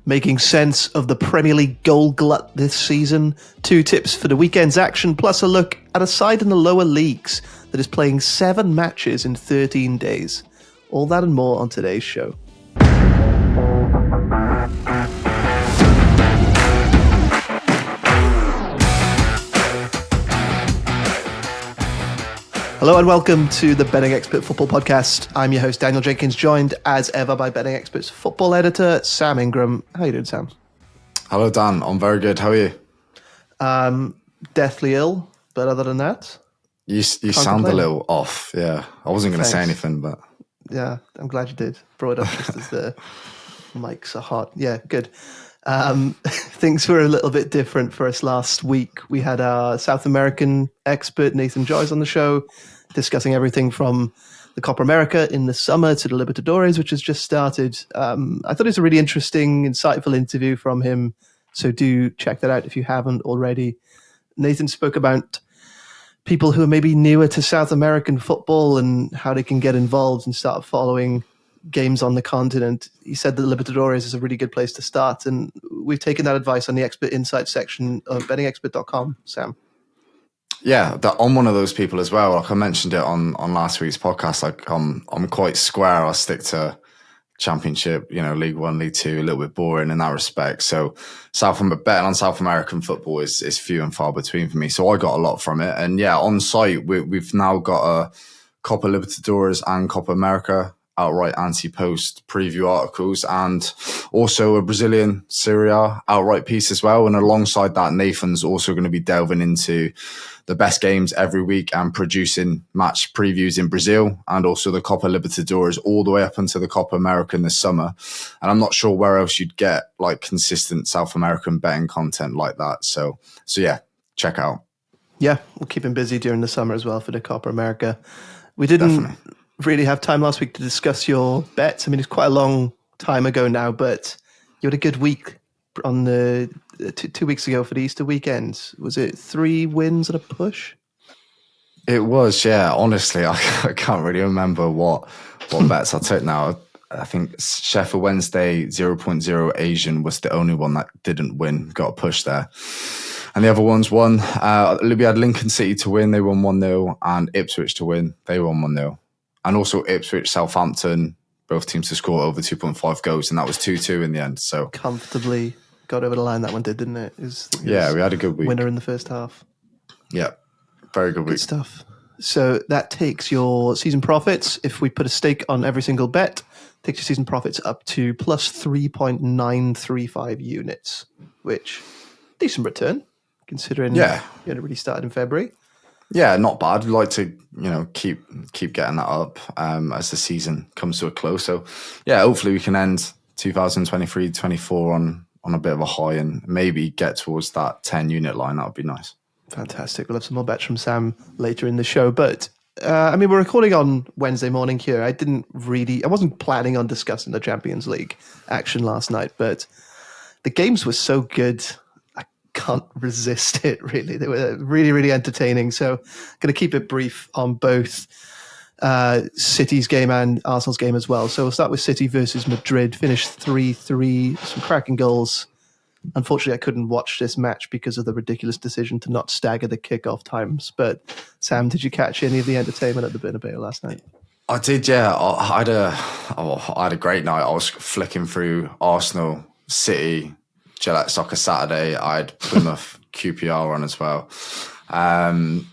making sense of the Premier League goal glut this season, 2 tips for the weekend's action, plus a look at a side in the lower leagues that is playing 7 matches in 13 days. All that and more on today's show. Hello and welcome to the Betting Expert Football Podcast. I'm your host, Daniel Jenkins, joined as ever by Betting Expert's Football Editor, Sam Ingram. How you doing, Sam? Hello, Dan. I'm very good. How are you? Deathly ill, but other than that... You sound a little off, yeah. I wasn't going to say anything, but... Yeah, I'm glad you did. Brought it up just as the mics are hot. Yeah, good. Things were a little bit different for us last week. We had our South American expert, Nathan Joyce, on the show, discussing everything from the Copa America in the summer to the Libertadores, which has just started. I thought it was a really interesting, insightful interview from him, so do check that out if you haven't already. Nathan spoke about people who are maybe newer to South American football and how they can get involved and start following games on the continent. He said that the Libertadores is a really good place to start, and we've taken that advice on the Expert Insight section of bettingexpert.com, Sam. Yeah, I'm one of those people as well. Like I mentioned it on last week's podcast, like I'm quite square. I stick to Championship, League One, League Two, a little bit boring in that respect. So betting on South American football is few and far between for me. So I got a lot from it. And yeah, on site, we've now got a Copa Libertadores and Copa America outright anti-post preview articles, and also a Brazilian Serie A outright piece as well. And alongside that, Nathan's also going to be delving into the best games every week and producing match previews in Brazil and also the Copa Libertadores all the way up into the Copa America this summer. And I'm not sure where else you'd get like consistent South American betting content like that. So yeah, check out. Yeah, we'll keep him busy during the summer as well for the Copa America. We didn't really have time last week to discuss your bets. I mean, it's quite a long time ago now, but you had a good week on the 2 weeks ago for the Easter weekend. Was it 3 wins and a push? It was, yeah. Honestly, I can't really remember what bets I took now. I think Sheffield Wednesday 0.0 Asian was the only one that didn't win, got a push there. And the other ones won. We had Lincoln City to win, they won 1-0, and Ipswich to win, they won 1-0. And also Ipswich, Southampton, both teams to score over 2.5 goals, and that was 2-2 in the end. So comfortably got over the line, that one did, didn't it? We had a good week. Winner in the first half. Yeah, very good week. Good stuff. So that takes your season profits, if we put a stake on every single bet, takes your season profits up to plus 3.935 units, which decent return, considering you hadn't really started in February. Yeah, not bad. We'd like to, keep getting that up as the season comes to a close. So, yeah, hopefully we can end 2023-24 on a bit of a high and maybe get towards that 10-unit line. That would be nice. Fantastic. We'll have some more bets from Sam later in the show. But, we're recording on Wednesday morning here. I wasn't planning on discussing the Champions League action last night, but the games were so good. Can't resist it, really. They were really, really entertaining. So going to keep it brief on both City's game and Arsenal's game as well. So we'll start with City versus Madrid, finished 3-3, some cracking goals. Unfortunately, I couldn't watch this match because of the ridiculous decision to not stagger the kickoff times. But Sam, did you catch any of the entertainment at the Bernabeu last night? I did, yeah. I had a great night. I was flicking through Arsenal, City, Gillette Soccer Saturday. I had Plymouth QPR on as well.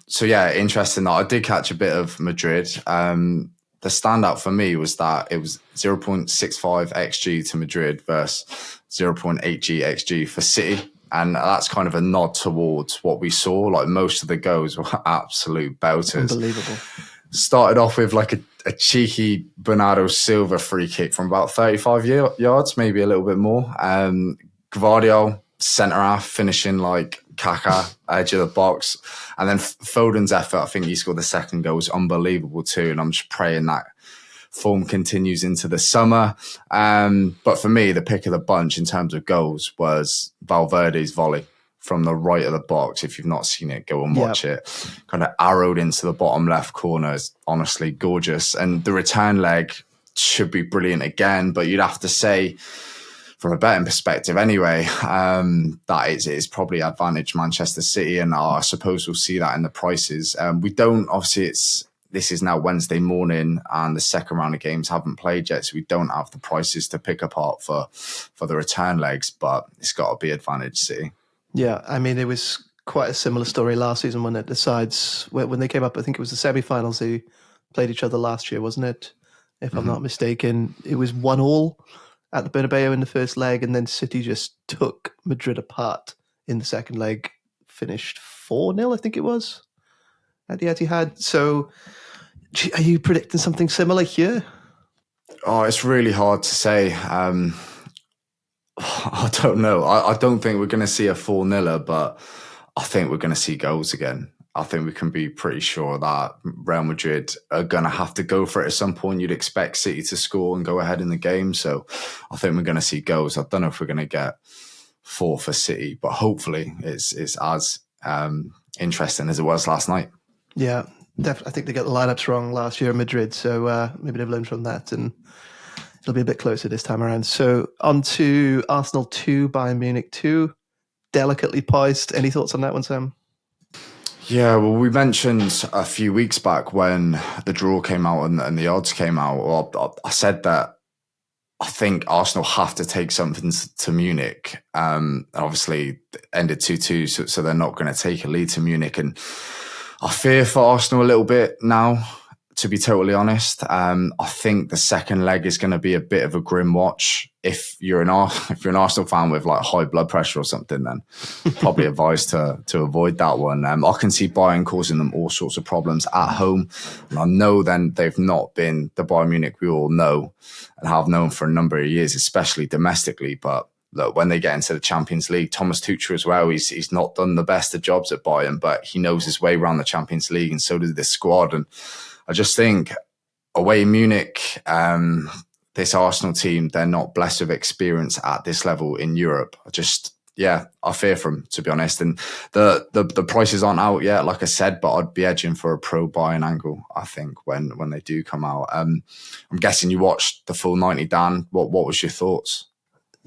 So yeah, interesting that I did catch a bit of Madrid. The standout for me was that it was 0.65 XG to Madrid versus 0.8 XG for City. And that's kind of a nod towards what we saw. Like most of the goals were absolute belters. Unbelievable. Started off with like a cheeky Bernardo Silva free kick from about 35 yards, maybe a little bit more. Gvardiol, centre-half, finishing like Kaká, edge of the box. And then Foden's effort, I think he scored the second goal, was unbelievable too. And I'm just praying that form continues into the summer. But for me, the pick of the bunch in terms of goals was Valverde's volley from the right of the box. If you've not seen it, go and watch it. Kind of arrowed into the bottom left corner. It's honestly gorgeous. And the return leg should be brilliant again, but you'd have to say from a betting perspective anyway, that is probably advantage Manchester City, and I suppose we'll see that in the prices. We don't, obviously this is now Wednesday morning and the second round of games haven't played yet, so we don't have the prices to pick apart for the return legs, but it's got to be advantage City. Yeah, I mean, it was quite a similar story last season when it decides, when they came up, I think it was the semi-finals, they played each other last year, wasn't it? If I'm not mistaken. It was 1-1 at the Bernabeu in the first leg, and then City just took Madrid apart in the second leg, finished 4-0, I think it was, at the Etihad. So are you predicting something similar here? Oh, it's really hard to say. I don't know. I don't think we're going to see a 4-0, but I think we're going to see goals again. I think we can be pretty sure that Real Madrid are going to have to go for it at some point. You'd expect City to score and go ahead in the game. So I think we're going to see goals. I don't know if we're going to get 4 for City, but hopefully it's as interesting as it was last night. Yeah, definitely. I think they got the lineups wrong last year in Madrid. So maybe they've learned from that and it'll be a bit closer this time around. So on to Arsenal 2, Bayern Munich 2. Delicately poised. Any thoughts on that one, Sam? Yeah, well, we mentioned a few weeks back when the draw came out and the odds came out. Well, I said that I think Arsenal have to take something to Munich. Obviously, ended 2-2, so they're not going to take a lead to Munich. And I fear for Arsenal a little bit now, to be totally honest. I think the second leg is going to be a bit of a grim watch. If you're an Arsenal fan with like high blood pressure or something, then probably advised to avoid that one. I can see Bayern causing them all sorts of problems at home. And I know then they've not been the Bayern Munich we all know and have known for a number of years, especially domestically. But look, when they get into the Champions League, Thomas Tuchel as well, he's not done the best of jobs at Bayern, but he knows his way around the Champions League, and so does this squad. And I just think away in Munich, this Arsenal team, they're not blessed with experience at this level in Europe. I fear for them, to be honest. And the prices aren't out yet, like I said, but I'd be edging for a pro Bayern angle, I think, when they do come out. I'm guessing you watched the full 90, Dan. What was your thoughts?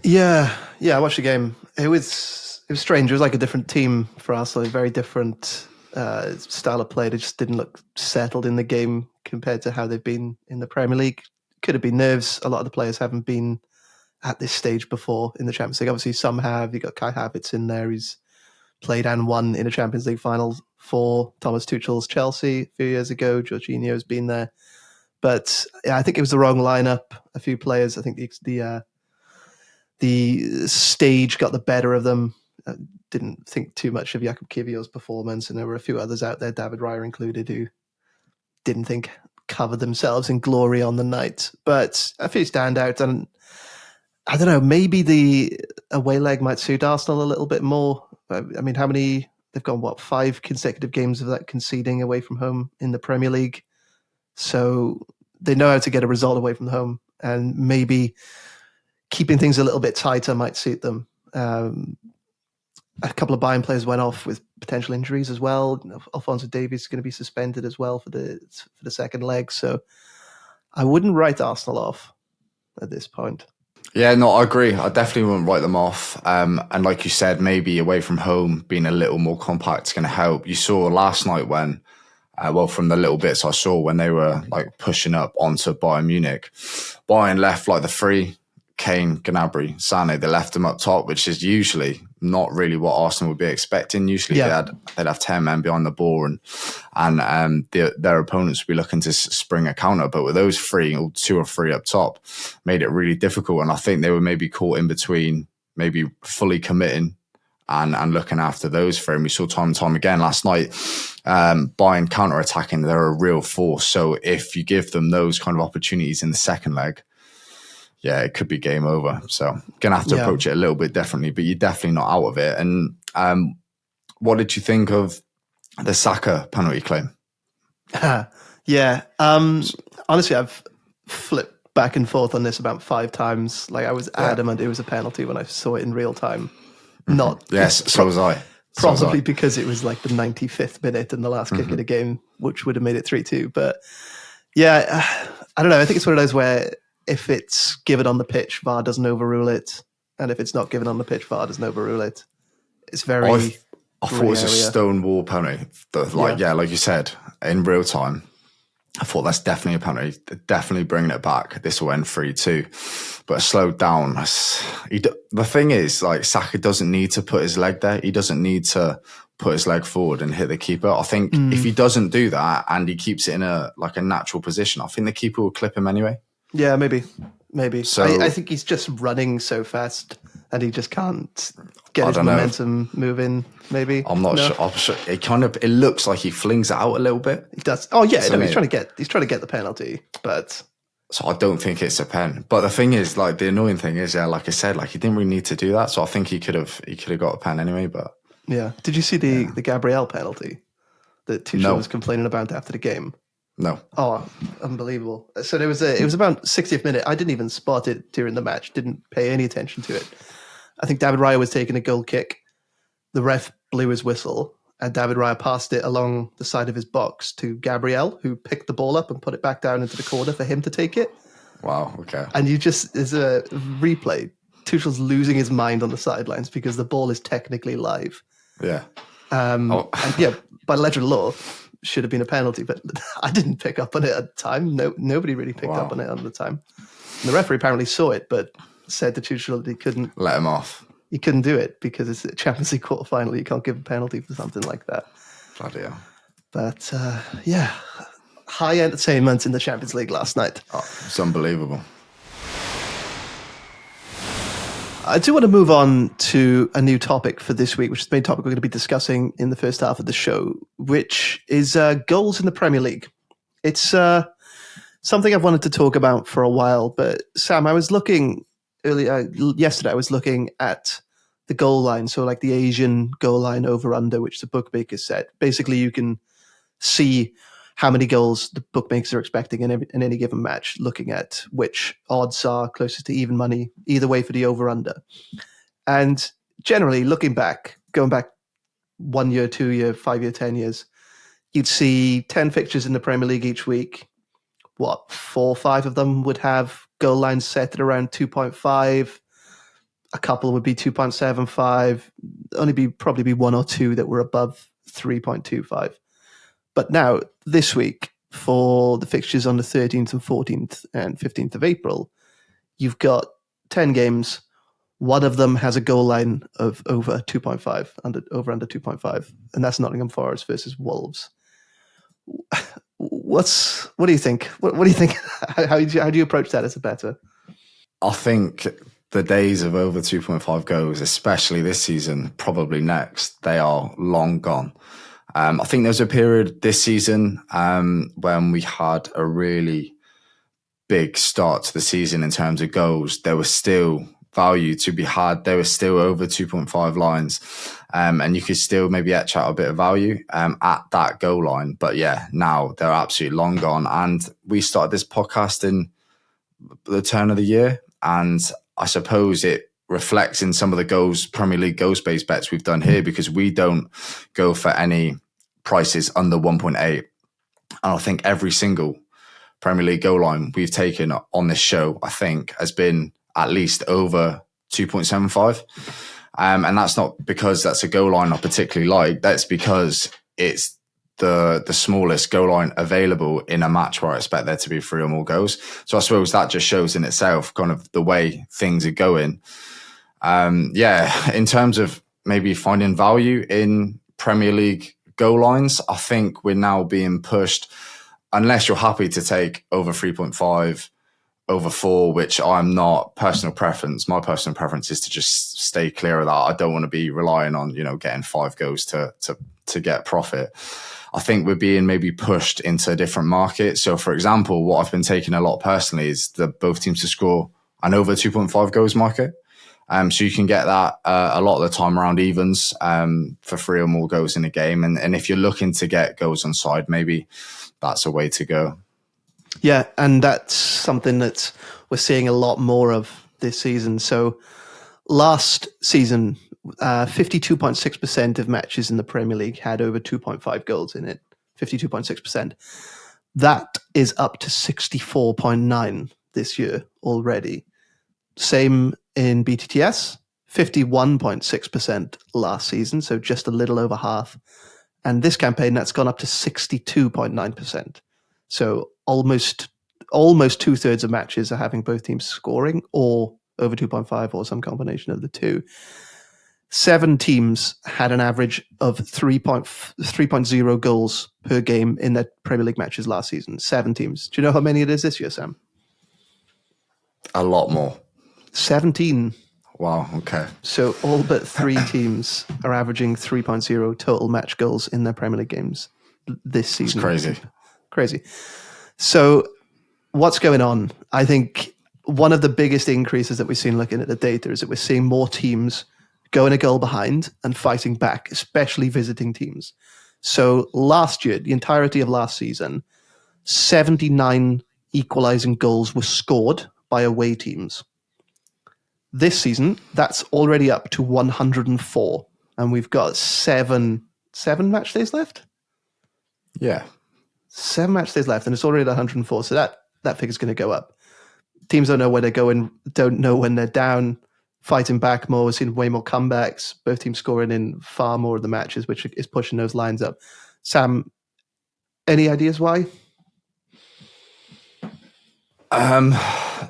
Yeah, I watched the game. It was strange. It was like a different team for Arsenal, a very different style of play. They just didn't look settled in the game compared to how they've been in the Premier League. Could have been nerves. A lot of the players haven't been at this stage before in the Champions League. Obviously, some have. You got Kai Havertz in there. He's played and won in a Champions League final for Thomas Tuchel's Chelsea a few years ago. Jorginho's been there. But yeah, I think it was the wrong lineup. A few players, I think the stage got the better of them. Didn't think too much of Jakub Kiwior's performance, and there were a few others out there, David Raya included, who didn't think covered themselves in glory on the night. But a few standouts, and I don't know, maybe the away leg might suit Arsenal a little bit more. I mean, they've gone, 5 consecutive games of that conceding away from home in the Premier League. So they know how to get a result away from home, and maybe keeping things a little bit tighter might suit them. A couple of Bayern players went off with potential injuries as well. Alphonso Davies is going to be suspended as well for the second leg. So I wouldn't write Arsenal off at this point. Yeah, no, I agree. I definitely wouldn't write them off. And like you said, maybe away from home being a little more compact is going to help. You saw last night when, from the little bits I saw when they were like pushing up onto Bayern Munich, Bayern left like the three, Kane, Gnabry, Sané, they left them up top, which is usually not really what Arsenal would be expecting. Usually they'd have 10 men behind the ball and their opponents would be looking to spring a counter. But with those 3 or 2 or 3 up top, made it really difficult. And I think they were maybe caught in between, maybe fully committing and looking after those 3. And we saw time and time again last night, Bayern counter-attacking, they're a real force. So if you give them those kind of opportunities in the second leg, yeah, it could be game over. So going to have to approach it a little bit differently, but you're definitely not out of it. And what did you think of the Saka penalty claim? Honestly, I've flipped back and forth on this about 5 times. Like I was adamant it was a penalty when I saw it in real time. Not so was I. Probably because it was like the 95th minute and the last kick of the game, which would have made it 3-2. But yeah, I don't know. I think it's one of those where if it's given on the pitch, VAR doesn't overrule it. and if it's not given on the pitch, VAR doesn't overrule it. It's very. I thought it was a stone wall penalty. Like you said, in real time, I thought that's definitely a penalty. Definitely bringing it back. This will end 3-2. But slowed down. The thing is, like, Saka doesn't need to put his leg there. He doesn't need to put his leg forward and hit the keeper. I think if he doesn't do that and he keeps it in a natural position, I think the keeper will clip him anyway. Yeah, maybe. So I think he's just running so fast and he just can't get his momentum moving. Maybe I'm not sure. I'm sure. It looks like he flings it out a little bit. He does. Oh yeah, so he's trying to get the penalty, but. So I don't think it's a pen. But the thing is, like, the annoying thing is, like I said, like, he didn't really need to do that. So I think he could have got a pen anyway. But yeah, did you see the Gabriel penalty that Tuchel was complaining about after the game? No. Oh, unbelievable! So it was about 60th minute. I didn't even spot it during the match. Didn't pay any attention to it. I think David Raya was taking a goal kick. The ref blew his whistle, and David Raya passed it along the side of his box to Gabriel, who picked the ball up and put it back down into the corner for him to take it. Wow, okay. And there's a replay. Tuchel's losing his mind on the sidelines because the ball is technically live. Yeah. And by letter of law, should have been a penalty, but I didn't pick up on it at the time. Nobody really picked up on it at the time. And the referee apparently saw it, but said to Tuchel that he couldn't let him off. You couldn't do it because it's a Champions League quarterfinal. You can't give a penalty for something like that. Bloody hell. But high entertainment in the Champions League last night. Oh, it's unbelievable. I do want to move on to a new topic for this week, which is the main topic we're going to be discussing in the first half of the show, which is goals in the Premier League. It's something I've wanted to talk about for a while, but Sam, I was looking yesterday, I was looking at the goal line, so like the Asian goal line over under, which the bookmakers set. Basically, you can see how many goals the bookmakers are expecting in any given match, looking at which odds are closest to even money, either way for the over-under. And generally, going back 1 year, 2 year, 5 year, 10 years, you'd see 10 fixtures in the Premier League each week. 4 or 5 of them would have goal lines set at around 2.5. A couple would be 2.75. Probably be 1 or 2 that were above 3.25. But now, this week, for the fixtures on the 13th and 14th and 15th of April, you've got 10 games. One of them has a goal line of over 2.5, under 2.5, and that's Nottingham Forest versus Wolves. What do you think? What do you think? How do you approach that as a bettor? I think the days of over 2.5 goals, especially this season, probably next, they are long gone. I think there was a period this season when we had a really big start to the season in terms of goals. There was still value to be had. There was still over 2.5 lines, and you could still maybe etch out a bit of value at that goal line. But yeah, now they're absolutely long gone. And we started this podcast in the turn of the year, and I suppose it reflects in some of the Premier League goals-based bets we've done here, because we don't go for any prices under 1.8. And I think every single Premier League goal line we've taken on this show, I think, has been at least over 2.75. And that's not because that's a goal line I particularly like. That's because it's the smallest goal line available in a match where I expect there to be 3 or more goals. So I suppose that just shows in itself kind of the way things are going. In terms of maybe finding value in Premier League goal lines, I think we're now being pushed, unless you're happy to take over 3.5, over 4, which I'm not. My personal preference is to just stay clear of that. I don't want to be relying on, getting 5 goals to get profit. I think we're being maybe pushed into a different market. So, for example, what I've been taking a lot personally is both teams to score an over 2.5 goals market. So you can get that a lot of the time around evens for 3 or more goals in a game. And if you're looking to get goals on side, maybe that's a way to go. Yeah, and that's something that we're seeing a lot more of this season. So last season, 52.6% of matches in the Premier League had over 2.5 goals in it. 52.6%. That is up to 64.9 this year already. Same in BTTS, 51.6% last season, so just a little over half. And this campaign, that's gone up to 62.9%. So almost 2/3 of matches are having both teams scoring or over 2.5 or some combination of the two. 7 teams had an average of 3.0 goals per game in their Premier League matches last season. 7 teams. Do you know how many it is this year, Sam? A lot more. 17. Wow, okay. So all but 3 teams are averaging 3.0 total match goals in their Premier League games this season. It's Crazy. So what's going on? I think one of the biggest increases that we've seen looking at the data is that we're seeing more teams going a goal behind and fighting back, especially visiting teams. So last year, the entirety of last season, 79 equalizing goals were scored by away teams. This season, that's already up to 104, and we've got seven match days left. Yeah, 7 match days left, and it's already at 104. So that figure's going to go up. Teams don't know where they're going, don't know when they're down, fighting back more. We're seeing way more comebacks. Both teams scoring in far more of the matches, which is pushing those lines up. Sam, any ideas why?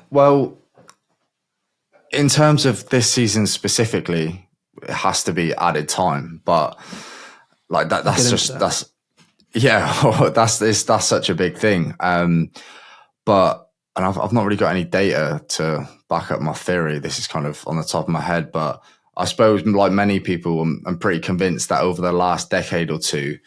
Well, in terms of this season specifically, it has to be added time. But like that's such a big thing. But I've not really got any data to back up my theory. This is kind of on the top of my head, but I suppose, like many people, I'm pretty convinced that over the last decade or two,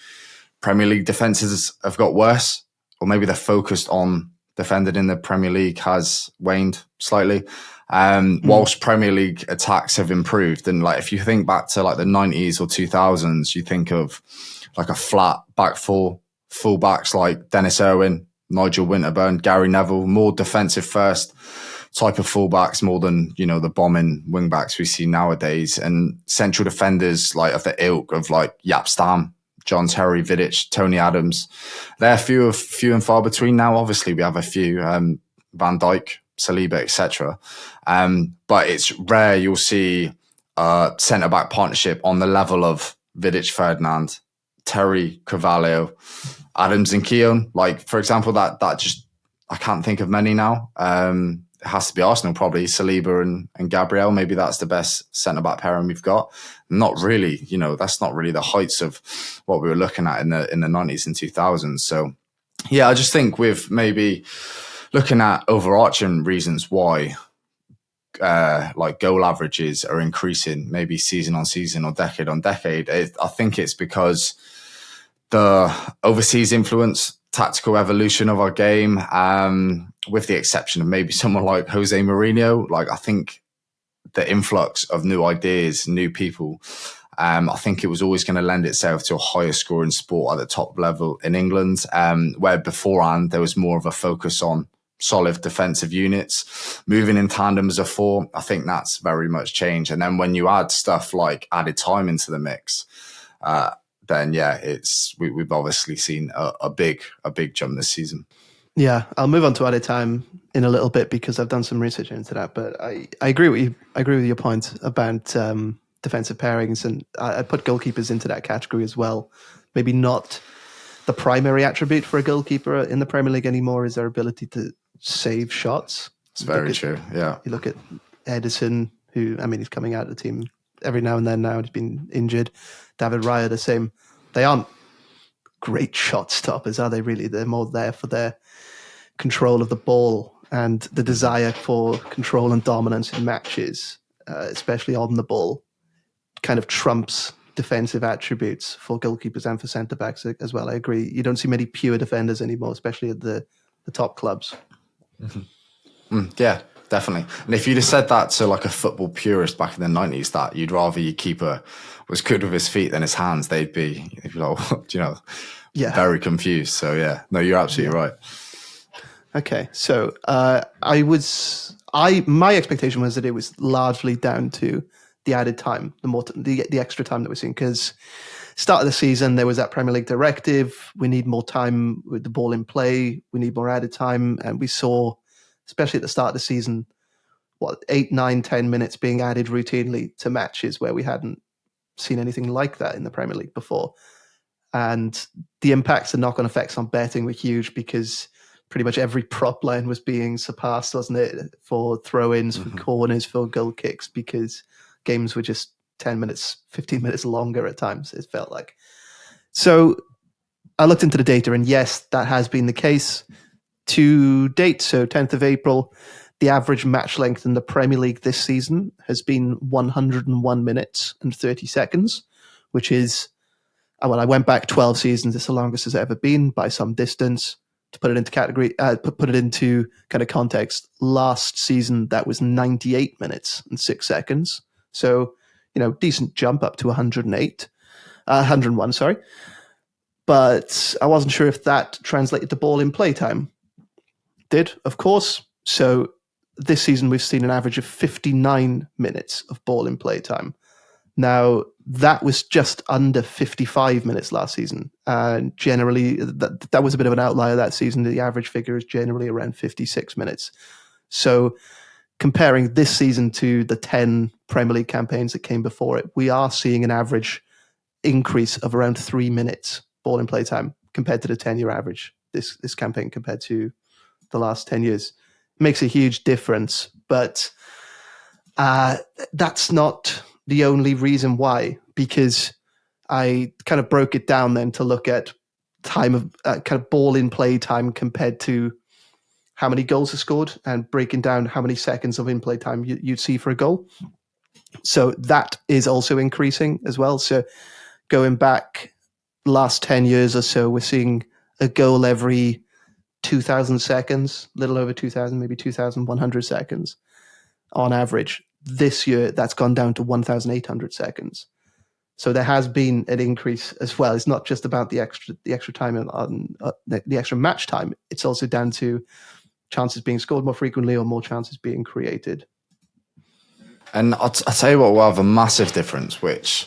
Premier League defences have got worse, or maybe the focused on defending in the Premier League has waned slightly. Whilst Premier League attacks have improved, and like if you think back to like the 90s or 2000s, you think of like a flat back four, fullbacks like Dennis Irwin, Nigel Winterburn, Gary Neville, more defensive first type of fullbacks more than, you know, the bombing wingbacks we see nowadays, and central defenders like of the ilk of like Jaap Stam, John Terry, Vidic, Tony Adams. They're few and far between now. Obviously, we have a few, Van Dijk, Saliba, etc. But it's rare you'll see a centre-back partnership on the level of Vidic, Ferdinand, Terry, Carvalho, Adams and Keown. Like, for example, that just, I can't think of many now. It has to be Arsenal, probably, Saliba and Gabriel. Maybe that's the best centre-back pairing we've got. Not really, you know, that's not really the heights of what we were looking at in the 90s and 2000s. So, yeah, I just think with maybe looking at overarching reasons why like goal averages are increasing, maybe season on season or decade on decade, I think it's because the overseas influence, tactical evolution of our game, with the exception of maybe someone like Jose Mourinho. Like, I think the influx of new ideas, new people, I think it was always going to lend itself to a higher scoring sport at the top level in England, where beforehand there was more of a focus on solid defensive units, moving in tandem as a four. I think that's very much changed. And then when you add stuff like added time into the mix, then yeah, we've obviously seen a big jump this season. Yeah, I'll move on to added time in a little bit because I've done some research into that. But I agree with you. I agree with your point about defensive pairings, and I put goalkeepers into that category as well. Maybe not the primary attribute for a goalkeeper in the Premier League anymore is their ability to save shots. It's very true. Yeah, you look at Edison, who, I mean, he's coming out of the team every now and then. Now he's been injured. David Raya, the same. They aren't great shot stoppers, are they? Really, they're more there for their control of the ball and the desire for control and dominance in matches, especially on the ball, kind of trumps defensive attributes for goalkeepers and for centre backs as well. I agree. You don't see many pure defenders anymore, especially at the top clubs. Mm-hmm. Yeah, definitely. And if you'd have said that to like a football purist back in the 90s, that you'd rather your keeper was good with his feet than his hands, they'd be like, you know, very confused. So yeah, no, you're absolutely right. Okay, so my expectation was that it was largely down to the added time, the extra time that we're seeing, because start of the season there was that Premier League directive. We need more time with the ball in play. We need more added time, and we saw, especially at the start of the season, 8, 9, 10 minutes being added routinely to matches where we hadn't seen anything like that in the Premier League before. And the impacts and knock-on effects on betting were huge because pretty much every prop line was being surpassed, wasn't it? For throw-ins, for corners, for goal kicks, because games were just 10 minutes, 15 minutes longer at times, it felt like. So I looked into the data, and yes, that has been the case to date. So 10th of April, the average match length in the Premier League this season has been 101 minutes and 30 seconds, which is, well, I went back 12 seasons. It's the longest it's ever been by some distance. To put it into put it into kind of context, last season that was 98 minutes and 6 seconds. So, decent jump up to 101, sorry. But I wasn't sure if that translated to ball in play time. Did, of course. So this season we've seen an average of 59 minutes of ball in play time. Now, that was just under 55 minutes last season. And generally, that was a bit of an outlier that season. The average figure is generally around 56 minutes. So comparing this season to the 10 Premier League campaigns that came before it, we are seeing an average increase of around 3 minutes ball in play time compared to the 10-year average, this campaign compared to the last 10 years. It makes a huge difference, but that's not the only reason why, because I kind of broke it down then to look at time of kind of ball in play time compared to how many goals are scored, and breaking down how many seconds of in play time you'd see for a goal. So that is also increasing as well. So going back last 10 years or so, we're seeing a goal every 2,000 seconds, a little over 2,000, maybe 2,100 seconds on average. This year, that's gone down to 1,800 seconds. So there has been an increase as well. It's not just about the extra time on the extra match time. It's also down to chances being scored more frequently or more chances being created. And I'll tell you what will have a massive difference, which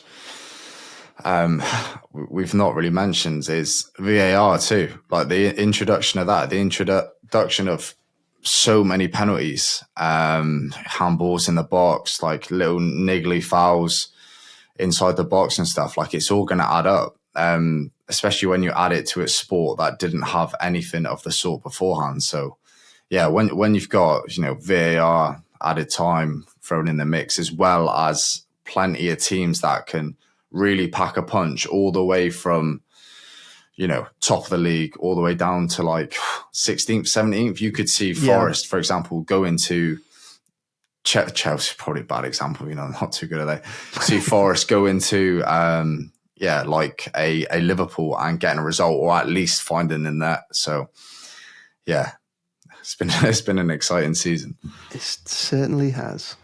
we've not really mentioned, is VAR too. Like the introduction of that, the introduction of so many penalties, handballs in the box, like little niggly fouls inside the box and stuff. Like it's all going to add up, especially when you add it to a sport that didn't have anything of the sort beforehand. So yeah, when you've got VAR, added time thrown in the mix, as well as plenty of teams that can really pack a punch all the way from top of the league all the way down to like 16th, 17th. You could see Forest, for example, go into Chelsea, probably a bad example, not too good at they. See Forest go into like a Liverpool and getting a result, or at least finding in that. So yeah, it's been an exciting season. It certainly has.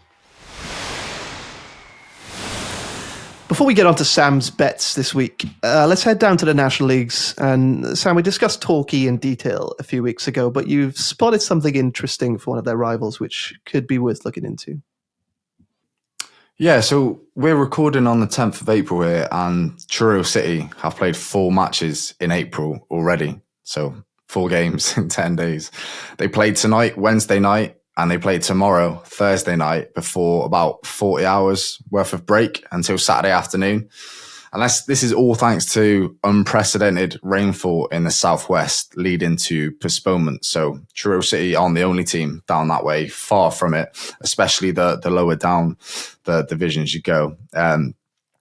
Before we get on to Sam's bets this week, let's head down to the National Leagues. And Sam, we discussed Torquay in detail a few weeks ago, but you've spotted something interesting for one of their rivals, which could be worth looking into. Yeah, so we're recording on the 10th of April here, and Truro City have played 4 matches in April already. So 4 games in 10 days. They played tonight, Wednesday night, and they played tomorrow, Thursday night, before about 40 hours worth of break until Saturday afternoon. And this is all thanks to unprecedented rainfall in the southwest, leading to postponement. So Truro City aren't the only team down that way, far from it, especially the lower down the divisions you go. And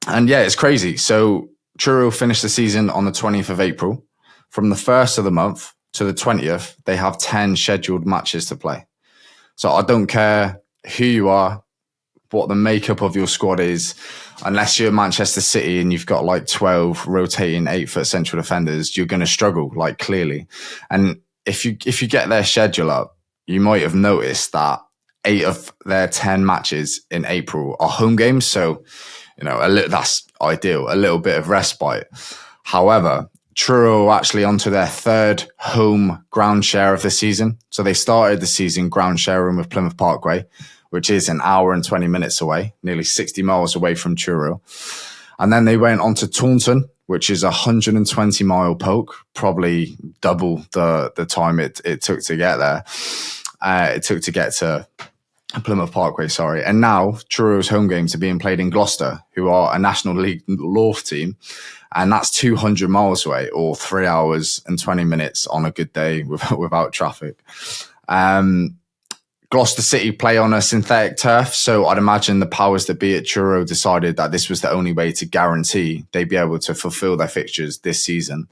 yeah, it's crazy. So Truro finished the season on the 20th of April. From the 1st of the month to the 20th, they have 10 scheduled matches to play. So I don't care who you are, what the makeup of your squad is, unless you're Manchester City and you've got like 12 rotating 8-foot central defenders, you're going to struggle, like clearly. And if you get their schedule up, you might have noticed that 8 of their 10 matches in April are home games. So, that's ideal, a little bit of respite. However, Truro are actually onto their 3rd home ground share of the season. So they started the season ground sharing with Plymouth Parkway, which is an hour and 20 minutes away, nearly 60 miles away from Truro. And then they went on to Taunton, which is a 120-mile poke, probably double the time it took to get there. It took to get to Plymouth Parkway, sorry. And now Truro's home games are being played in Gloucester, who are a National League North team. And that's 200 miles away, or 3 hours and 20 minutes on a good day without traffic. Gloucester City play on a synthetic turf, so I'd imagine the powers that be at Truro decided that this was the only way to guarantee they'd be able to fulfil their fixtures this season.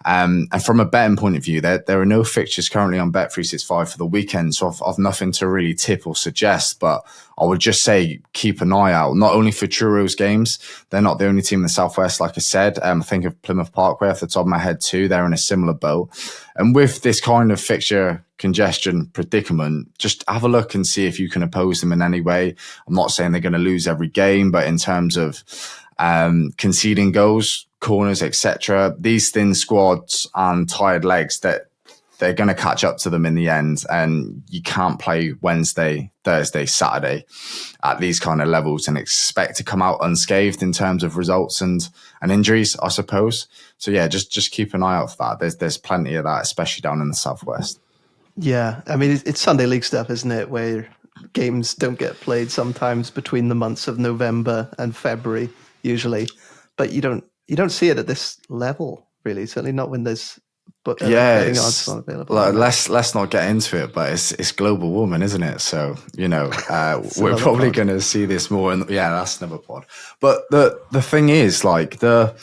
And from a betting point of view, there are no fixtures currently on Bet365 for the weekend, so I've nothing to really tip or suggest, but I would just say keep an eye out, not only for Truro's games. They're not the only team in the Southwest, like I said. I think of Plymouth Parkway off the top of my head too. They're in a similar boat. And with this kind of fixture congestion predicament, just have a look and see if you can oppose them in any way. I'm not saying they're going to lose every game, but in terms of conceding goals, corners, etc., these thin squads and tired legs, that they're going to catch up to them in the end, and you can't play Wednesday, Thursday, Saturday at these kind of levels and expect to come out unscathed in terms of results and injuries, I suppose. So yeah, just keep an eye out for that. There's plenty of that, especially down in the Southwest. Yeah, I mean, it's Sunday League stuff, isn't it, where games don't get played sometimes between the months of November and February, usually, but you don't see it at this level, really. Certainly not when there's betting odds not available. Let's not get into it, but it's global warming, isn't it? So we're probably going to see this more. That's another pod. But the thing is, like the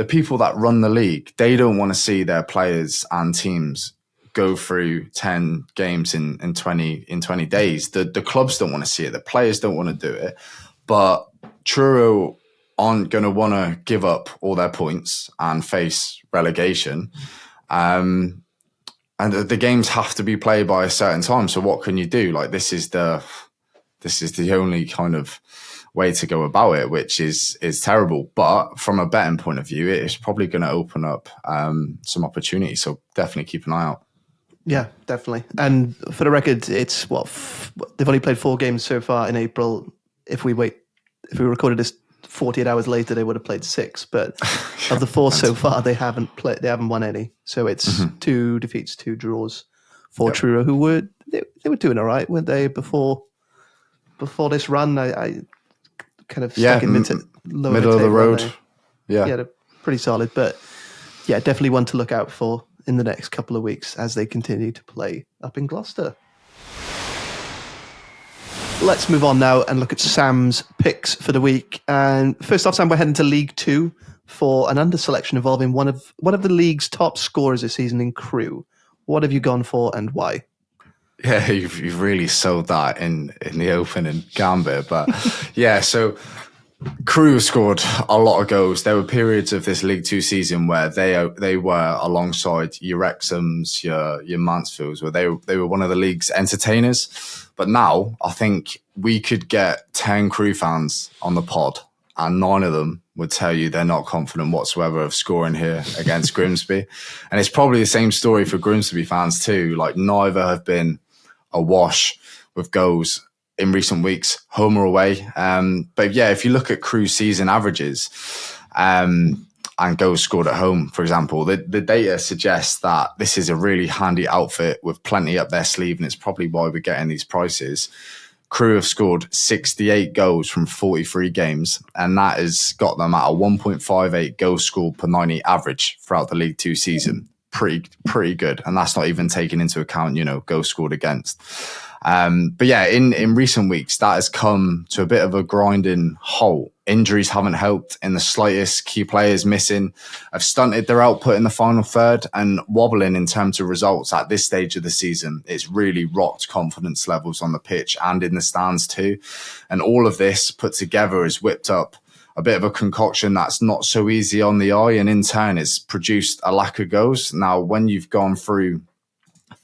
people that run the league, they don't want to see their players and teams go through 10 games in 20 days. The clubs don't want to see it. The players don't want to do it. But Truro aren't going to want to give up all their points and face relegation. And the games have to be played by a certain time. So what can you do? Like this is the only kind of way to go about it, which is terrible. But from a betting point of view, it is probably going to open up some opportunities. So definitely keep an eye out. Yeah, definitely. And for the record, it's they've only played 4 games so far in April. If we recorded this 48 hours later, they would have played 6. But of the 4 so far, they haven't won any. So it's 2 defeats, 2 draws for Truro, who were doing all right, weren't they? Before this run, I kind of stuck in middle of the road. Yeah, they're pretty solid. But yeah, definitely one to look out for in the next couple of weeks as they continue to play up in Gloucester. Let's move on now and look at Sam's picks for the week. And first off, Sam, we're heading to League 2 for an under selection involving one of the league's top scorers this season in Crewe. What have you gone for and why? Yeah, you've really sold that in the opening gambit. But yeah, so Crewe scored a lot of goals. There were periods of this League 2 season where they were alongside your Wrexhams, your Mansfields, where they were one of the league's entertainers. But now I think we could get 10 Crewe fans on the pod, and 9 of them would tell you they're not confident whatsoever of scoring here against Grimsby. And it's probably the same story for Grimsby fans too. Like neither have been awash with goals in recent weeks, home or away. But yeah, if you look at Crewe season averages and goals scored at home, for example, the data suggests that this is a really handy outfit with plenty up their sleeve, and it's probably why we're getting these prices. Crewe have scored 68 goals from 43 games, and that has got them at a 1.58 goals scored per 90 average throughout the League 2 season. Pretty good, and that's not even taking into account, goals scored against. But yeah, in recent weeks, that has come to a bit of a grinding halt. Injuries haven't helped in the slightest. Key players missing have stunted their output in the final third, and wobbling in terms of results at this stage of the season. It's really rocked confidence levels on the pitch and in the stands too. And all of this put together has whipped up a bit of a concoction that's not so easy on the eye, and in turn has produced a lack of goals. Now, when you've gone through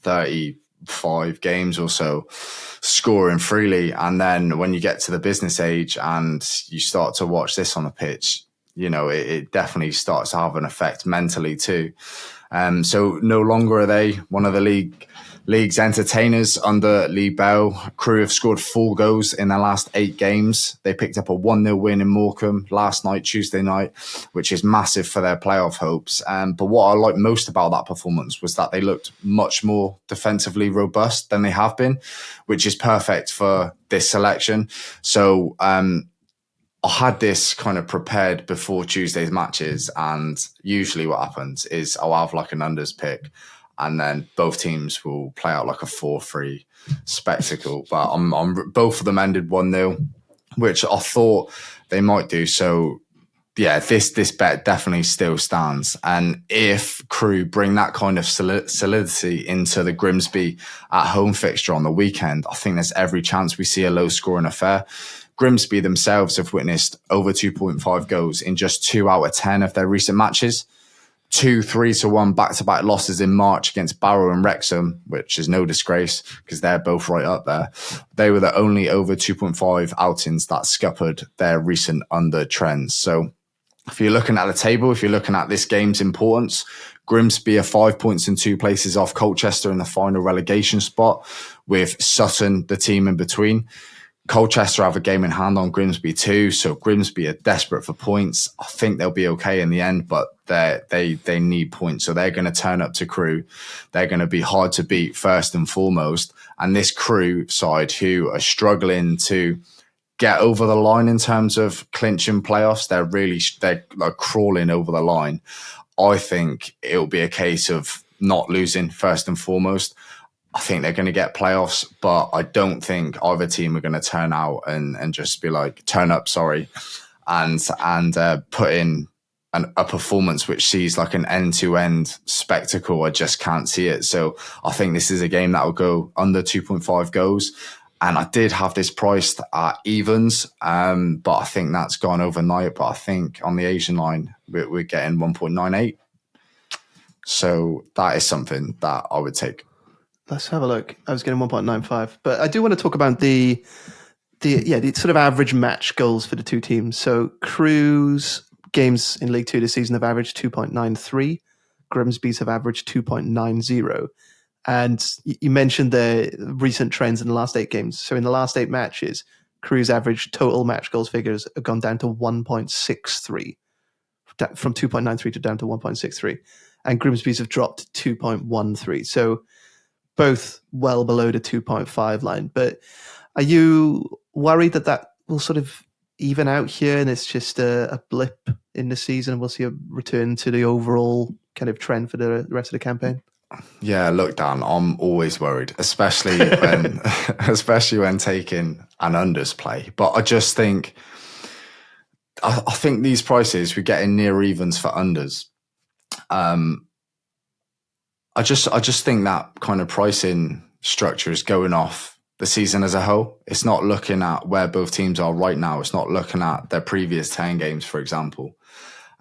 35 games or so scoring freely, and then when you get to the business age and you start to watch this on the pitch, it definitely starts to have an effect mentally too. So no longer are they one of the league League's entertainers under Lee Bell. Crew have scored 4 goals in their last 8 games. They picked up a 1-0 win in Morecambe last night, Tuesday night, which is massive for their playoff hopes. But what I liked most about that performance was that they looked much more defensively robust than they have been, which is perfect for this selection. So I had this kind of prepared before Tuesday's matches, and usually what happens is I'll have like an unders pick, and then both teams will play out like a 4-3 spectacle. But both of them ended 1-0, which I thought they might do. So yeah, this bet definitely still stands. And if Crew bring that kind of solidity into the Grimsby at home fixture on the weekend, I think there's every chance we see a low scoring affair. Grimsby themselves have witnessed over 2.5 goals in just 2 out of 10 of their recent matches. 2 3-1 back-to-back losses in March against Barrow and Wrexham, which is no disgrace because they're both right up there. They were the only over 2.5 outings that scuppered their recent under trends. So if you're looking at the table, if you're looking at this game's importance, Grimsby are 5 points and 2 places off Colchester in the final relegation spot, with Sutton, the team in between. Colchester have a game in hand on Grimsby too, so Grimsby are desperate for points. I think they'll be okay in the end, but they need points, so they're going to turn up to Crew. They're going to be hard to beat first and foremost, and this Crew side who are struggling to get over the line in terms of clinching playoffs, they're like crawling over the line. I think it'll be a case of not losing first and foremost. I think they're going to get playoffs, but I don't think either team are going to turn out and just be like, turn up, sorry, and put in a performance which sees like an end-to-end spectacle. I just can't see it. So I think this is a game that will go under 2.5 goals. And I did have this priced at evens, but I think that's gone overnight. But I think on the Asian line, we're getting 1.98. So that is something that I would take. Let's have a look. I was getting 1.95, but I do want to talk about the sort of average match goals for the two teams. So Crew's games in League Two this season have averaged 2.93. Grimsby's have averaged 2.90. And you mentioned the recent trends in the last 8 games. So in the last 8 matches, Crew's average total match goals figures have gone down to 1.63, from 2.93 to down to 1.63. And Grimsby's have dropped 2.13. So both well below the 2.5 line. But are you worried that will sort of even out here and it's just a blip in the season and we'll see a return to the overall kind of trend for the rest of the campaign? Yeah, look, Dan, I'm always worried, especially when taking an unders play. But I just think, I think these prices, we're getting near evens for unders. I just think that kind of pricing structure is going off the season as a whole. It's not looking at where both teams are right now. It's not looking at their previous 10 games, for example.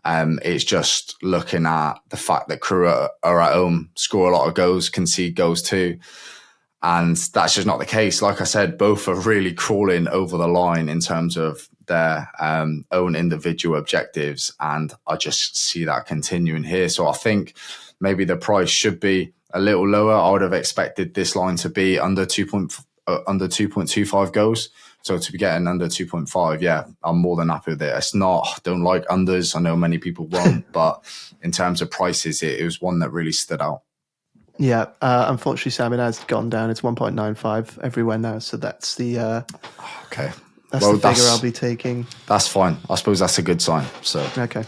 It's just looking at the fact that Crew are at home, score a lot of goals, concede goals too. And that's just not the case. Like I said, both are really crawling over the line in terms of their own individual objectives. And I just see that continuing here. So I think maybe the price should be a little lower. I would have expected this line to be under 2.25 goals. So to be getting under 2.5, yeah, I'm more than happy with it. It's not, I don't like unders. I know many people won't, but in terms of prices, it was one that really stood out. Yeah, unfortunately, Sam, it has gone down. It's 1.95 everywhere now. So that's the okay. That's the figure I'll be taking. That's fine. I suppose that's a good sign. So okay,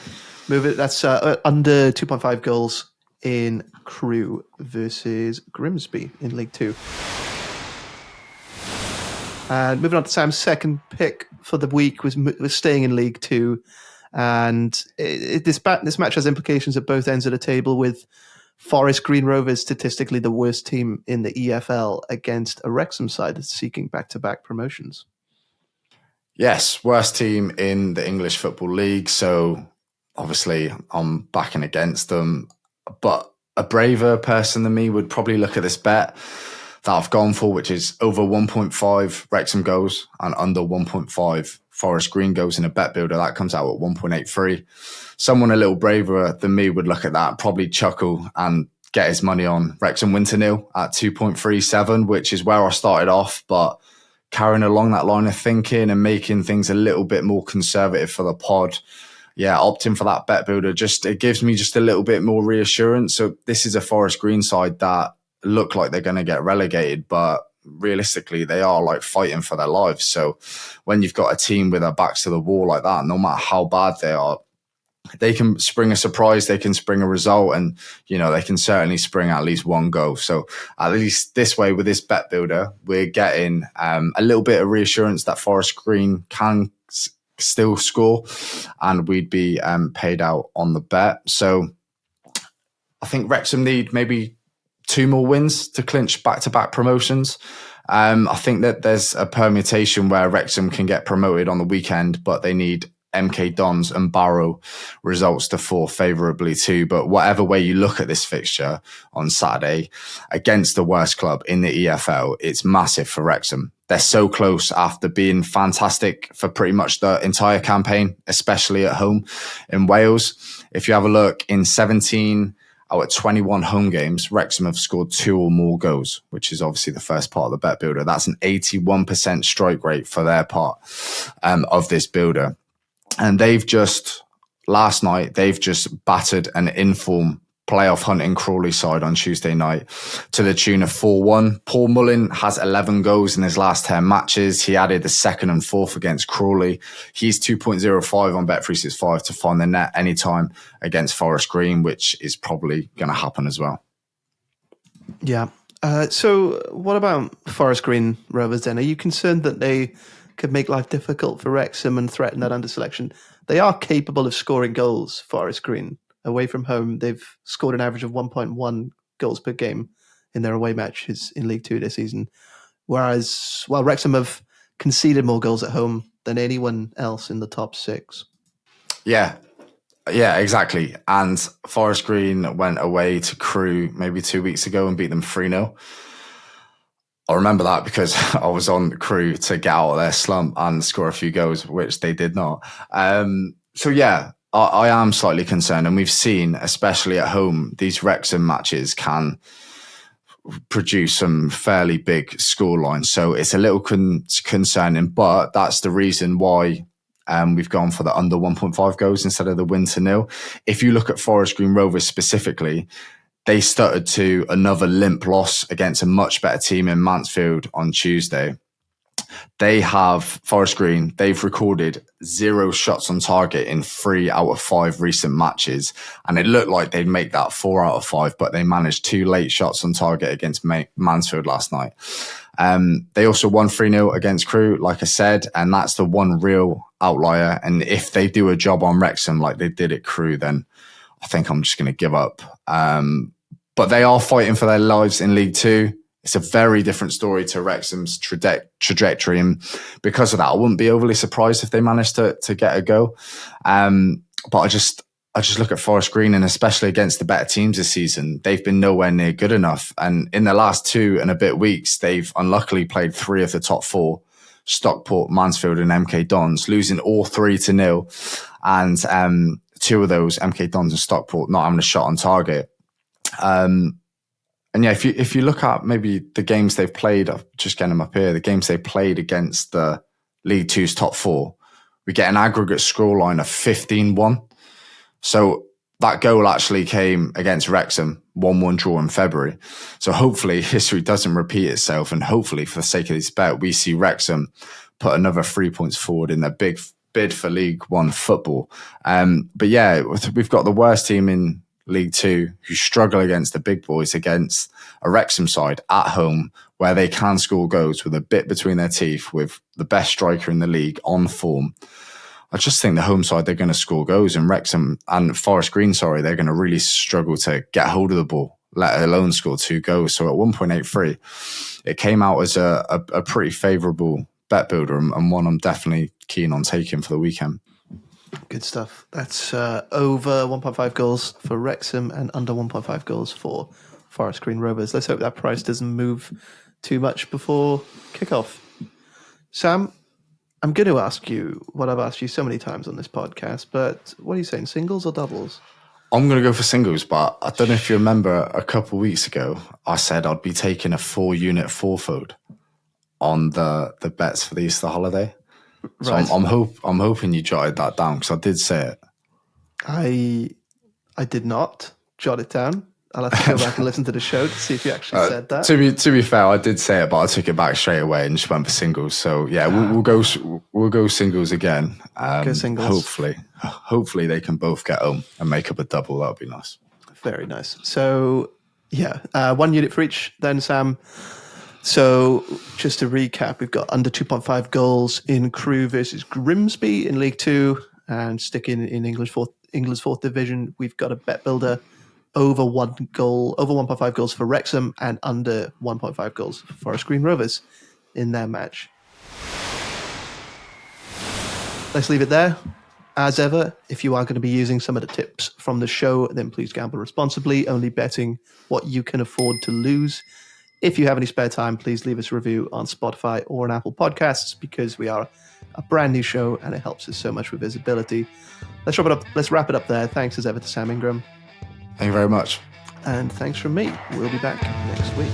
move it. That's under 2.5 goals in Crew versus Grimsby in League Two. And moving on to Sam's second pick for the week was staying in League Two, and this match has implications at both ends of the table, with Forest Green Rovers statistically the worst team in the EFL against a Wrexham side that's seeking back-to-back promotions. Yes, worst team in the English Football League, so obviously I'm backing against them. But a braver person than me would probably look at this bet that I've gone for, which is over 1.5 Wrexham goals and under 1.5 Forest Green goals in a bet builder. That comes out at 1.83. Someone a little braver than me would look at that, probably chuckle and get his money on Wrexham win to nil at 2.37, which is where I started off. But carrying along that line of thinking and making things a little bit more conservative for the pod, opting for that bet builder, it gives me just a little bit more reassurance. So this is a Forest Green side that look like they're going to get relegated, but realistically they are like fighting for their lives. So when you've got a team with their backs to the wall like that, no matter how bad they are, they can spring a surprise, they can spring a result, and they can certainly spring at least one goal. So at least this way, with this bet builder, we're getting a little bit of reassurance that Forest Green can still score, and we'd be paid out on the bet. So I think Wrexham need maybe 2 more wins to clinch back-to-back promotions. I think that there's a permutation where Wrexham can get promoted on the weekend, but they need MK Dons and Barrow results to fall favourably too. But whatever way you look at this fixture on Saturday against the worst club in the EFL, it's massive for Wrexham. They're so close after being fantastic for pretty much the entire campaign, especially at home in Wales. If you have a look, in 17 out of 21 home games, Wrexham have scored 2 or more goals, which is obviously the first part of the bet builder. That's an 81% strike rate for their part of this builder. And last night, they've just battered an informed playoff hunting Crawley side on Tuesday night to the tune of 4-1. Paul Mullin has 11 goals in his last 10 matches. He added the second and fourth against Crawley. He's 2.05 on Bet365 to find the net anytime against Forest Green, which is probably going to happen as well. Yeah. So what about Forest Green Rovers then? Are you concerned that they could make life difficult for Wrexham and threaten that under selection? They are capable of scoring goals, Forest Green. Away from home, they've scored an average of 1.1 goals per game in their away matches in League Two this season. Whereas, Wrexham have conceded more goals at home than anyone else in the top 6. Yeah, exactly. And Forest Green went away to Crewe maybe 2 weeks ago and beat them 3-0. I remember that because I was on Crewe to get out of their slump and score a few goals, which they did not. I am slightly concerned, and we've seen, especially at home, these Wrexham matches can produce some fairly big scorelines. So it's a little concerning, but that's the reason why we've gone for the under 1.5 goals instead of the win to nil. If you look at Forest Green Rovers specifically, they stuttered to another limp loss against a much better team in Mansfield on Tuesday. Forest Green, they've recorded 0 shots on target in 3 out of 5 recent matches. And it looked like they'd make that 4 out of 5, but they managed 2 late shots on target against Mansfield last night. They also won 3-0 against Crewe, like I said, and that's the one real outlier. And if they do a job on Wrexham like they did at Crewe, then I think I'm just going to give up. But they are fighting for their lives in League Two. It's a very different story to Wrexham's trajectory. And because of that, I wouldn't be overly surprised if they managed to get a go. But I just look at Forest Green, and especially against the better teams this season, they've been nowhere near good enough. And in the last 2 and a bit weeks, they've unluckily played 3 of the top 4, Stockport, Mansfield and MK Dons, losing all 3-0. And 2 of those, MK Dons and Stockport, not having a shot on target. If you look at maybe the games they've played, I'm just getting them up here, the games they played against the League Two's top 4, we get an aggregate scoreline of 15-1. So that goal actually came against Wrexham, 1-1 draw in February. So hopefully history doesn't repeat itself, and hopefully for the sake of this bet, we see Wrexham put another 3 points forward in their big bid for League One football. We've got the worst team in League Two who struggle against the big boys, against a Wrexham side at home where they can score goals with a bit between their teeth, with the best striker in the league on form. I just think the home side, they're going to score goals, and Wrexham and Forest Green, they're going to really struggle to get hold of the ball, let alone score 2 goals. So at 1.83, it came out as a pretty favourable bet builder, and one I'm definitely keen on taking for the weekend. Good stuff. That's over 1.5 goals for Wrexham and under 1.5 goals for Forest Green Rovers. Let's hope that price doesn't move too much before kickoff. Sam, I'm going to ask you what I've asked you so many times on this podcast, but what are you saying, singles or doubles? I'm going to go for singles, but I don't know if you remember a couple of weeks ago, I said I'd be taking a 4-unit fourfold on the bets for the Easter holiday. So Right. I'm hoping you jotted that down because I did say it. I did not jot it down. I'll have to go back and listen to the show to see if you actually said that. To be fair, I did say it, but I took it back straight away and just went for singles. So yeah, we'll go singles again. Go singles. Hopefully they can both get home and make up a double. That would be nice. Very nice. So yeah, 1 unit for each then, Sam. So just to recap, we've got under 2.5 goals in Crewe versus Grimsby in League Two, and sticking in England's fourth division, we've got a bet builder over 1.5 goals for Wrexham and under 1.5 goals for Forest Green Rovers in their match. Let's leave it there. As ever, if you are going to be using some of the tips from the show, then please gamble responsibly, only betting what you can afford to lose. If you have any spare time, please leave us a review on Spotify or on Apple Podcasts, because we are a brand new show and it helps us so much with visibility. Let's wrap it up there. Thanks as ever to Sam Ingram. Thank you very much. And thanks from me. We'll be back next week.